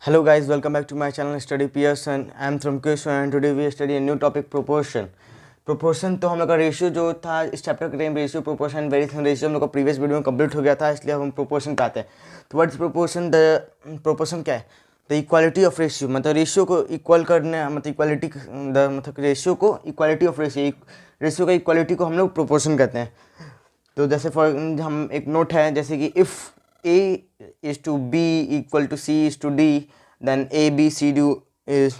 Hello guys, welcome back to my channel Study Pearson. I am from Kishore and today we study a new topic proportion. Proportion तो हम लोग का ratio जो था इस chapter के time ratio proportion variation ratio हम लोग का प्रीवियस वीडियो में कंप्लीट हो गया था, इसलिए हम प्रोपोर्शन पे आते हैं. तो what is proportion? The proportion क्या है? द इक्वालिटी ऑफ रेशियो, मतलब रेशियो को इक्वल करने, मतलब इक्वालिटी द मतलब रेशियो को इक्वालिटी ऑफ रेशियो, रेशियो का इक्वालिटी को हम लोग प्रोपोर्शन कहते हैं. तो जैसे फॉर हम एक नोट है जैसे कि if a is to b equal to c is to d then a b c d is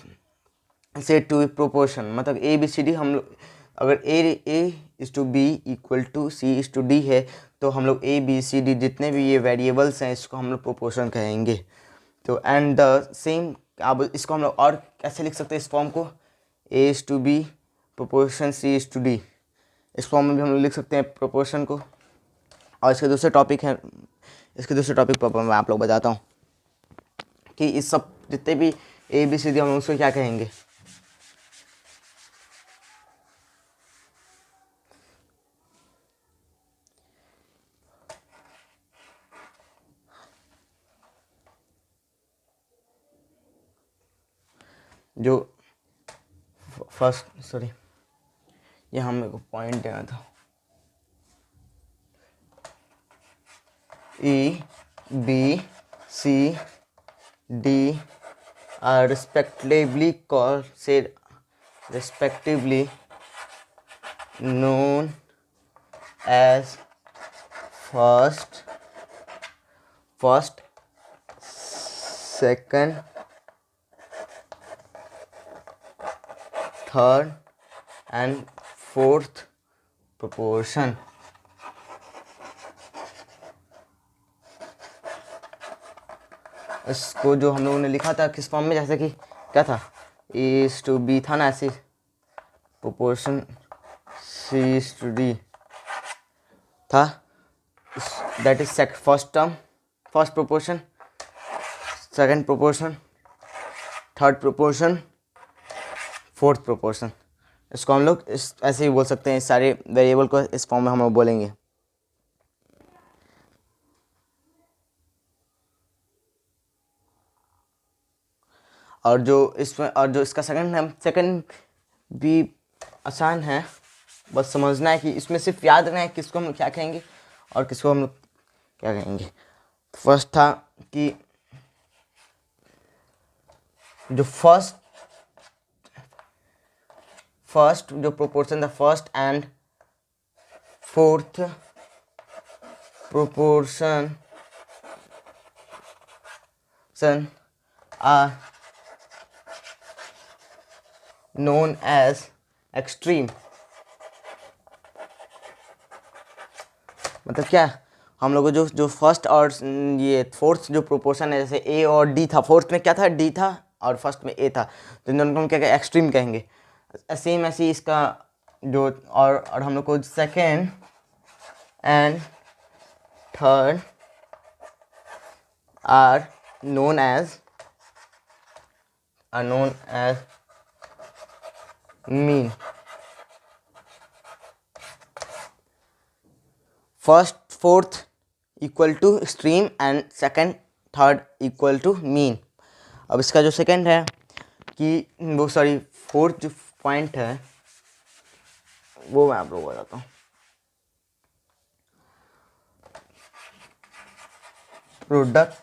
said to be proportion. मतलब a b c d हम लोग अगर a is to b equal to c is to d है तो हम लोग a b c d जितने भी ये वेरिएबल्स हैं इसको हम लोग प्रोपोर्शन कहेंगे. तो एंड द सेम अब इसको हम लोग और कैसे लिख सकते हैं इस फॉर्म को? a is to b proportion c is to d, इस फॉर्म में भी हम लोग लिख सकते हैं प्रोपोर्शन को. और इसके दूसरे टॉपिक पर मैं आप लोग बताता हूँ कि इस सब जितने भी ए बी सी डी हम लोग उसको क्या कहेंगे. जो फर्स्ट यहाँ मेरे को पॉइंट देना था. E, B, C, D are respectively known as first, second, third and fourth proportion. इसको जो हम लोगों ने लिखा था किस फॉर्म में, जैसे कि क्या था, ए इज टू बी था ना, ऐसे proportion C is to D था. That is first proportion, second proportion, third proportion, fourth proportion. इसको हम लोग ऐसे ही बोल सकते हैं. इस सारे वेरिएबल को इस फॉर्म में हम लोग बोलेंगे. और जो इसका सेकंड भी आसान है, बस समझना है कि इसमें सिर्फ याद रखना है किसको हम लोग क्या कहेंगे और किसको हम लोग क्या कहेंगे. फर्स्ट था कि जो फर्स्ट जो प्रोपोर्शन था, first and fourth proportion are known as extreme. मतलब क्या, हम लोग को जो फर्स्ट और ये फोर्थ जो प्रोपोर्शन है, जैसे ए और डी था, फोर्थ में क्या था, डी था और फर्स्ट में ए था, तो इन दोनों को हम क्या कहेंगे, एक्सट्रीम कहेंगे. सेम ऐसे इसका जो और हम लोग को second and third are known as mean. First fourth equal to extreme and second third equal to mean. अब इसका जो सेकंड है कि फोर्थ जो पॉइंट है वो मैं आप लोगों को बताता हूँ. Product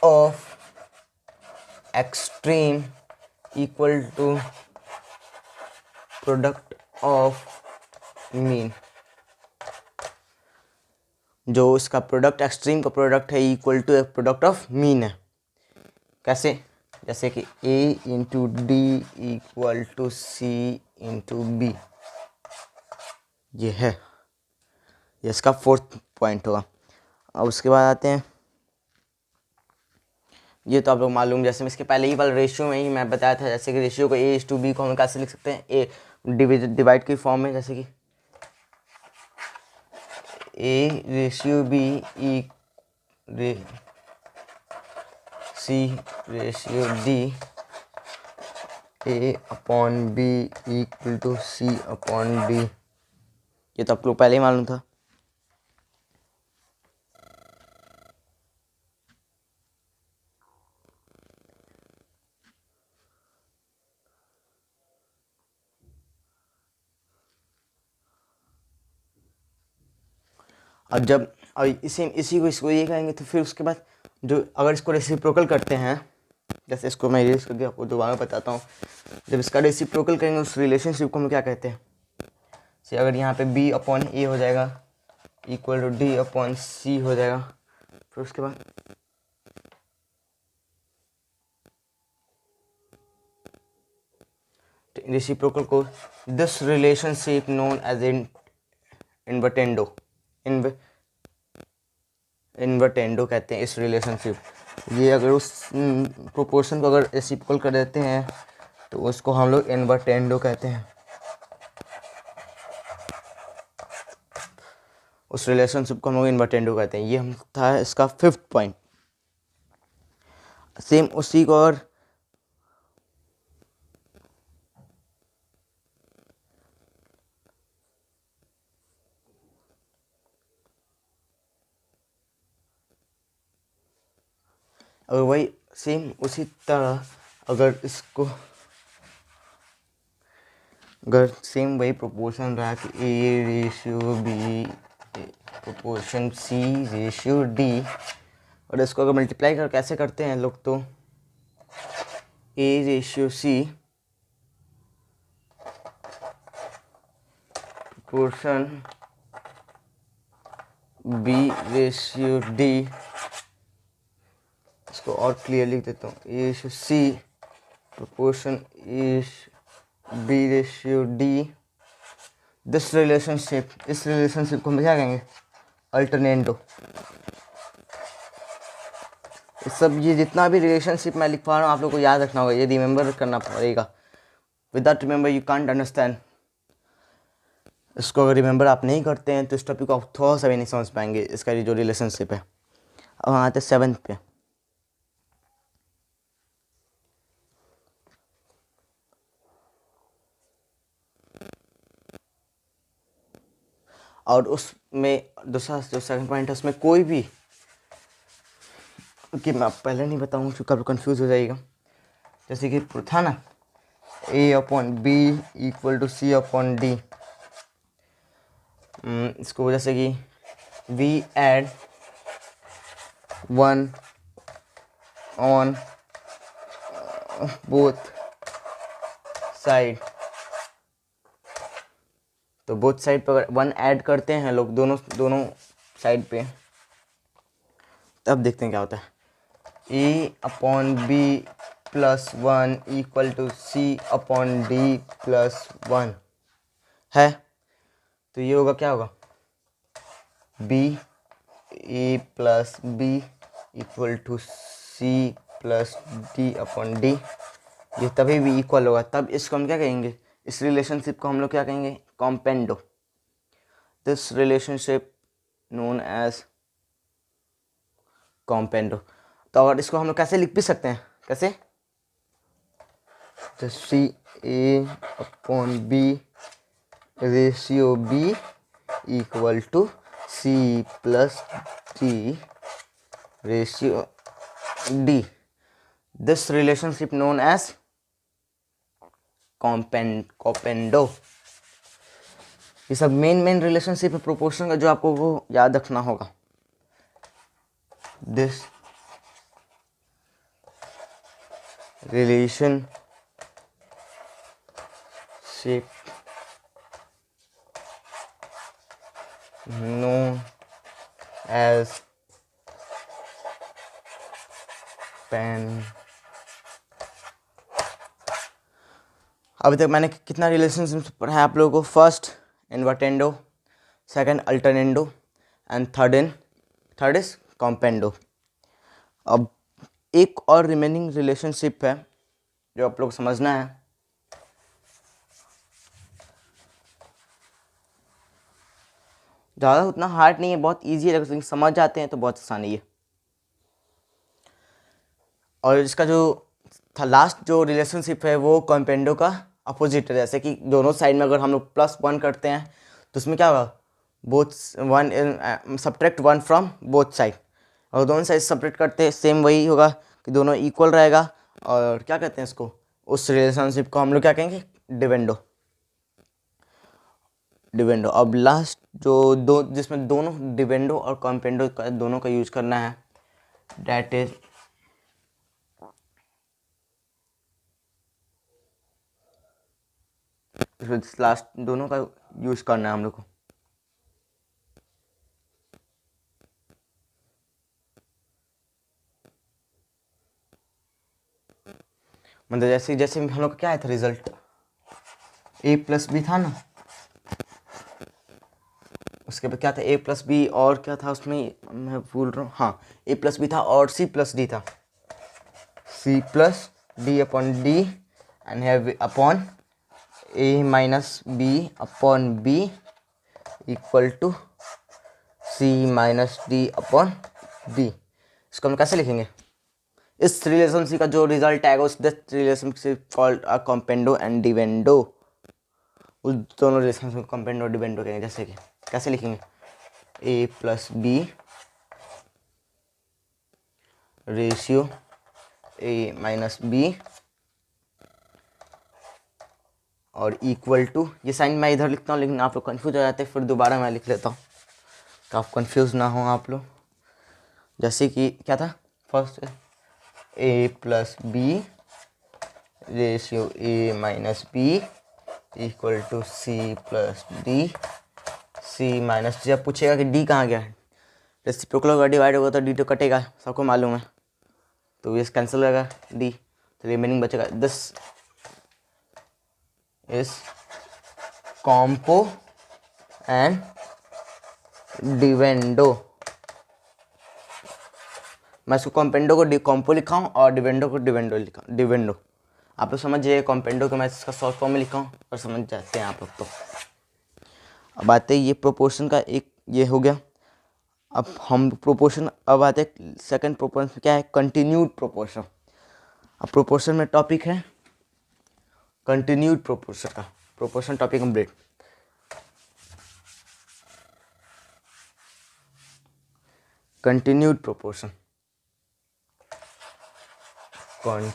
of extreme equal to product of mean. जो इसका प्रोडक्ट एक्सट्रीम का प्रोडक्ट है equal to product of mean है. कैसे? जैसे कि a into D equal to C into B, ये है, ये इसका फोर्थ पॉइंट होगा. अब उसके बाद आते हैं, ये तो आप लोग मालूम, जैसे मैं इसके पहले ही वाला रेशियो में ही मैं बताया था, जैसे कि रेशियो को ए इज टू बी को हम कैसे लिख सकते हैं, ए डिवाइड की फॉर्म में, जैसे कि A ratio B C ratio D, A upon B equal to C upon D. ये तो आप लोग पहले ही मालूम था. अब जब अब इसी को इसको ये कहेंगे तो फिर उसके बाद जो अगर इसको रेसिप्रोकल करते हैं, जैसे इसको मैं इरेज करके आपको दोबारा बताता हूँ। जब इसका रेसिप्रोकल करेंगे उस रिलेशनशिप को हम क्या कहते हैं, से अगर यहाँ पे B अपॉन A हो जाएगा equal to D upon C हो जाएगा, फिर उसके बाद रेसिप्रोकल को this relationship known as invertendo invertendo कहते हैं इस रिलेशनशिप। ये अगर उस प्रोपोर्शन को अगर रेसिप्रोकल कर देते हैं तो उसको हम लोग इन्वर्टेंडो कहते हैं। उस रिलेशनशिप को हम लोग इन्वर्टेंडो कहते हैं। ये हम था इसका 5th पॉइंट। सेम उसी को और अगर वही सेम उसी तरह अगर इसको अगर सेम वही प्रोपोर्शन रहा कि A ratio B proportion C ratio D, और इसको अगर मल्टीप्लाई कर कैसे करते हैं लोग, तो A ratio C proportion B ratio D, इसको और क्लियर लिख देता हूँ, A ratio C proportion B ratio D। This relationship, इस रिलेशनशिप को हम क्या कहेंगे, अल्टरनेंडो। सब ये जितना भी रिलेशनशिप मैं लिख पा रहा हूँ आप लोग को याद रखना होगा, ये रिमेंबर करना पड़ेगा। Without remember you can't understand. इसको अगर रिमेंबर आप नहीं करते हैं तो इस टॉपिक को आप थोड़ा सा भी नहीं समझ पाएंगे, इसका जो रिलेशनशिप है। अब आते 7th पे। और उसमें दूसरा जो 2nd पॉइंट है उसमें कोई भी कि मैं पहले नहीं बताऊंगा क्योंकि आप कंफ्यूज हो जाएगा। जैसे कि था ना A upon B equal to C upon D, इसको जैसे कि we add 1 on both side, तो बोथ साइड पर अगर 1 ऐड करते हैं लोग दोनों साइड पे, तब देखते हैं क्या होता है। A upon B plus 1 equal to C upon D plus 1 है, तो ये होगा क्या होगा, B A plus B equal to C plus D upon D। ये तभी भी इक्वल होगा, तब इसको हम क्या कहेंगे, इस रिलेशनशिप को हम लोग क्या कहेंगे, componendo. This relationship known as componendo. तो अगर इसको हम लोग कैसे लिख भी सकते हैं, कैसे, तो C A upon B ratio B equal to C plus D ratio D। This relationship known as componendo. ये सब मेन रिलेशनशिप है प्रोपोर्शन का, जो आपको वो याद रखना होगा। This relationship known as pen. अभी तक मैंने कितना रिलेशनशिप पढ़ा है आप लोगों को, first invertendo, second alternendo and third is componendo. अब एक और रिमेनिंग रिलेशनशिप है जो आप लोग समझना है। ज़्यादा उतना हार्ड नहीं है, बहुत इजी है, लेकिन समझ जाते हैं तो बहुत आसानी है। और इसका जो था लास्ट जो रिलेशनशिप है वो कॉम्पेंडो का अपोजिट है। जैसे कि दोनों साइड में अगर हम लोग +1 करते हैं तो उसमें क्या होगा, both 1 subtract 1 from both side. और दोनों साइड सब्ट्रैक्ट करते हैं सेम वही होगा कि दोनों इक्वल रहेगा। और क्या कहते हैं इसको, उस रिलेशनशिप को हम लोग क्या कहेंगे, डिविडेंडो। डिवेंडो। अब लास्ट जो दो जिसमें दोनों डिवेंडो और कॉम्पेंडो का दोनों का यूज करना है, डैट इज लास्ट दोनों का यूज करना है हम लोग को। मतलब जैसे जैसे हम लोग का क्या आया था रिजल्ट, ए प्लस बी था ना, उसके बाद क्या था ए प्लस बी, और क्या था उसमें मैं भूल रहा हूँ, हाँ ए प्लस बी था और सी प्लस डी था, C plus D upon D and have upon A minus B upon B equal to C minus D upon D. इसको हम कैसे लिखेंगे, इस रिलेशनशिप का जो रिजल्ट आएगा उस this relationship called a componendo and dividendo, उस दोनों रिलेशनशिप को कॉम्पेंडो डिवेंडो कहेंगे। जैसे कि कैसे लिखेंगे, ए plus B ratio A minus B और इक्वल टू, ये साइन मैं इधर लिखता हूँ लेकिन आप लोग कन्फ्यूज हो जाते हैं, फिर दोबारा मैं लिख लेता हूँ तो आप कन्फ्यूज ना हो आप लोग। जैसे कि क्या था first, A plus B ratio A minus B equal to C plus D, C minus, जब पूछेगा कि डी कहाँ गया है, रेसिप्रोकल होगा डिवाइड होगा तो डी तो कटेगा, सबको मालूम है, तो ये कैंसिल होगा डी, तो रिमेनिंग बचेगा दिस इज कॉम्पो एंड डिवेंडो। मैं इसको कॉम्पेंडो को कॉम्पो लिखा हूँ और डिवेंडो को डिवेंडो लिखा, डिवेंडो आप लोग समझ जाइए, कॉम्पेंडो को मैं इसका शॉर्ट फॉर्म में लिखा हूँ और समझ जाते हैं आप लोग। तो अब आते हैं ये प्रोपोर्शन का एक ये हो गया। अब हम प्रोपोर्शन, अब आते हैं सेकंड प्रोपोर्शन क्या है, कंटिन्यूड प्रोपोर्शन। अब प्रोपोर्शन में टॉपिक है कंटिन्यूड प्रोपोर्शन का, proportion topic complete. Continued proportion, continued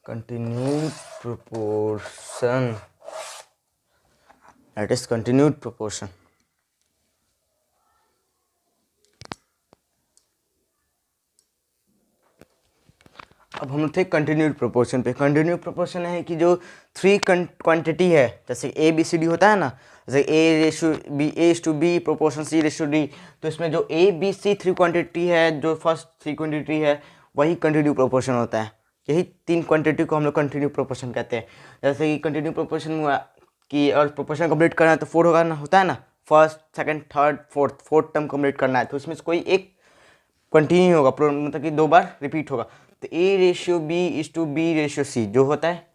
continued proportion, that is continued proportion। अब हम लोग थे कंटिन्यूड प्रोपोर्शन पे। कंटिन्यूड प्रोपोर्शन है कि जो थ्री क्वांटिटी है, जैसे ए बी सी डी होता है ना, जैसे A ratio B, A is to B proportion C ratio D, तो इसमें जो A B C three quantity है, जो फर्स्ट थ्री क्वांटिटी है वही कंटिन्यू प्रोपोर्शन होता है। यही तीन क्वांटिटी को हम लोग कंटिन्यू प्रोपोर्शन कहते हैं। जैसे कि कंटिन्यू प्रोपोर्शन हुआ कि और प्रोपोर्शन कंप्लीट करना है तो फोर होगा ना, होता है ना, first second third fourth term complete करना है तो इसमें से कोई एक कंटिन्यू होगा, मतलब कि दो बार रिपीट होगा। तो A ratio B is to B ratio C जो होता है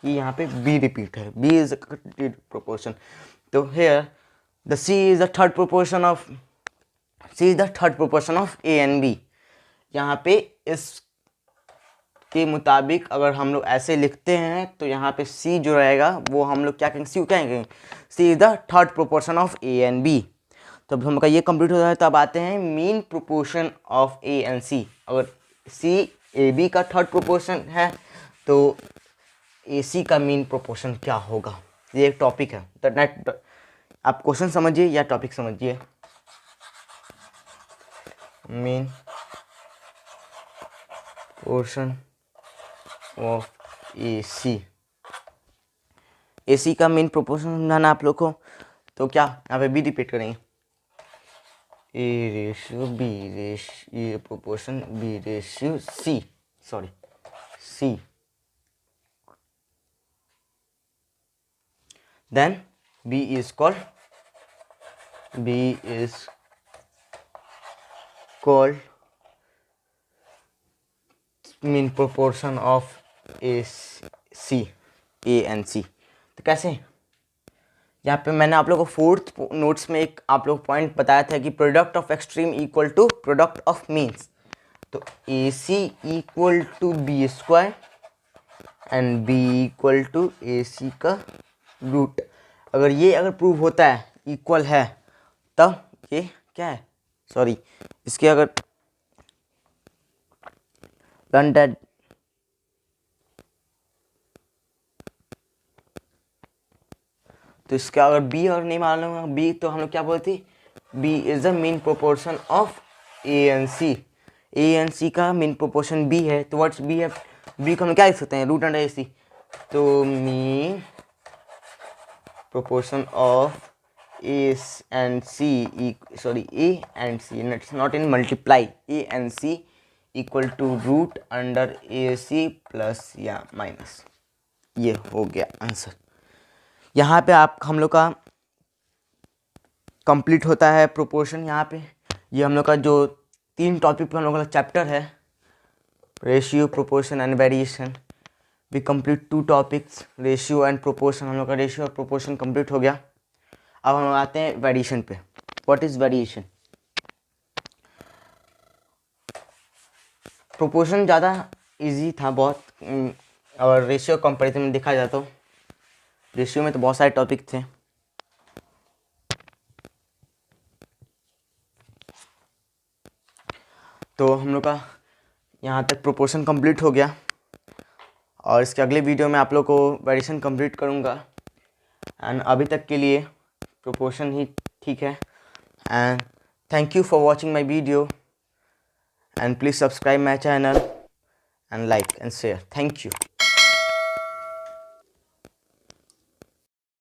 कि यहाँ पे बी रिपीट है, बी इज अ प्रोपोर्शन। तो here the C is the third proportion of, C is the third proportion of A and B. यहाँ पे इस के मुताबिक अगर हम लोग ऐसे लिखते हैं तो यहाँ पे सी जो रहेगा वो हम लोग क्या कहेंगे, सी क्या कहेंगे, C is the third proportion of A and B. तो अब हम लोग का ये कंप्लीट हो जाए तो अब आते हैं mean proportion of A and C. अगर सी ए बी का थर्ड प्रोपोर्शन है तो ए सी का मीन प्रोपोर्शन क्या होगा, ये एक टॉपिक है। तो नेट आप क्वेश्चन समझिए या टॉपिक समझिए। Mean proportion of A C का मीन प्रोपोर्शन समझाना आप लोग को, तो क्या यहाँ पे बी रिपीट करेंगे, ए रेशियो बी रेशियो, ये proportion B ratio C, sorry C, then B is called mean proportion of A C, A and C. तो कैसे, यहाँ पे मैंने आप लोगों को फोर्थ नोट्स में एक आप लोग पॉइंट बताया था कि product of extreme equal to product of means. तो A C equal to B square and B equal to A C का रूट। अगर ये अगर प्रूव होता है इक्वल है तब ये क्या है, सॉरी इसके अगर डन दैट। तो इसका अगर बी और नहीं मालूम है बी तो हम लोग क्या बोलते, B is the mean proportion of A and C. A and C का मीन प्रोपोर्शन बी है, तो व्हाट्स बी है, बी को हम क्या लिख सकते हैं, रूट अंडर ए सी। तो mean proportion of A and C, sorry A and C, it's not in multiply, A and C equal to root under A C plus या minus. ये हो गया आंसर। यहाँ पे आप हम लोग का कंप्लीट होता है प्रोपोर्शन। यहाँ पे ये हम लोग का जो 3 टॉपिक पे हम लोग का चैप्टर है, ratio, proportion and variation. We complete 2 topics, ratio and proportion. हम लोग का रेशियो और प्रोपोर्शन कंप्लीट हो गया। अब हम आते हैं वेरिएशन पे। What is variation? प्रोपोर्शन ज़्यादा इजी था बहुत, और रेशियो कंपेरिजन में देखा जाए तो रेशियो में तो बहुत सारे टॉपिक थे। तो हम लोग का यहाँ तक प्रोपोर्शन कंप्लीट हो गया, और इसके अगले वीडियो में आप लोग को वेरिएशन कंप्लीट करूँगा। एंड अभी तक के लिए प्रोपोर्शन ही ठीक है। And thank you for watching my video, and please subscribe my channel and like and share. Thank you.